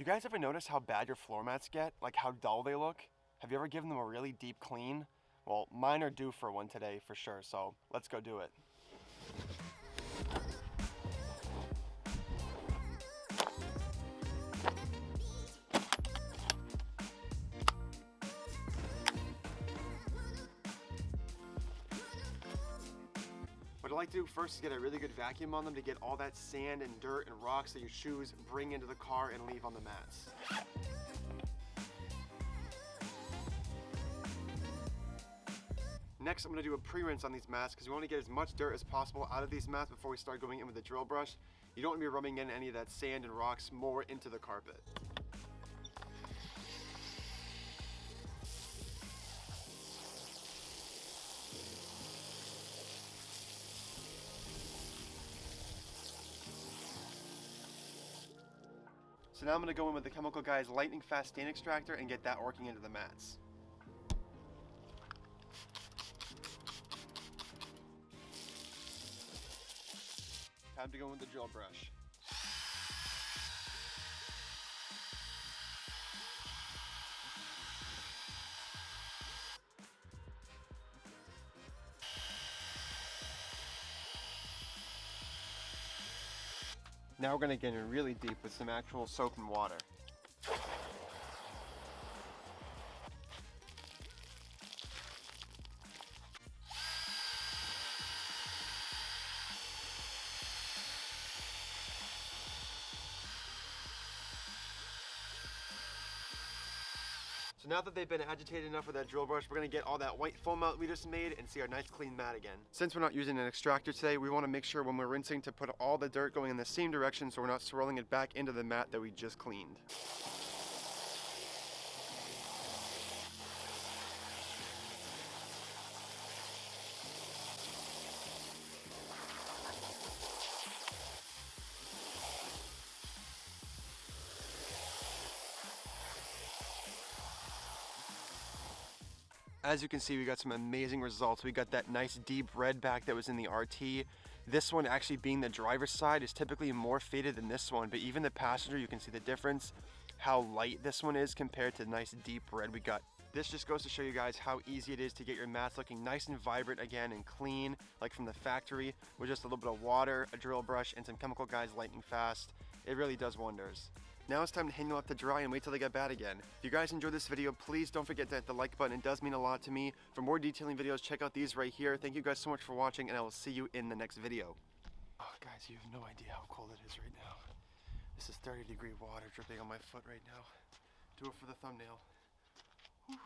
you guys ever notice how bad your floor mats get? Like how dull they look? Have you ever given them a really deep clean? Well, mine are due for one today for sure, so let's go do it. What I like to do first is get a really good vacuum on them to get all that sand and dirt and rocks that your shoes bring into the car and leave on the mats. Next, I'm going to do a pre-rinse on these mats because we want to get as much dirt as possible out of these mats before we start going in with the drill brush. You don't want to be rubbing in any of that sand and rocks more into the carpet. So now I'm going to go in with the Chemical Guys lightning fast stain extractor and get that working into the mats. Time to go in with the drill brush. Now we're going to get in really deep with some actual soap and water. So now that they've been agitated enough with that drill brush, we're gonna get all that white foam out we just made and see our nice clean mat again. Since we're not using an extractor today, we wanna make sure when we're rinsing to put all the dirt going in the same direction so we're not swirling it back into the mat that we just cleaned. As you can see, we got some amazing results. We got that nice deep red back that was in the RT. This one actually being the driver's side is typically more faded than this one, but even the passenger, you can see the difference, how light this one is compared to the nice deep red we got. This just goes to show you guys how easy it is to get your mats looking nice and vibrant again and clean, like from the factory, with just a little bit of water, a drill brush, and some Chemical Guys lightning fast. It really does wonders. Now it's time to hang them up to dry and wait till they get bad again. If you guys enjoyed this video, please don't forget to hit the like button. It does mean a lot to me. For more detailing videos, check out these right here. Thank you guys so much for watching, and I will see you in the next video. Oh, guys, you have no idea how cold it is right now. This is 30-degree water dripping on my foot right now. Do it for the thumbnail. Whew.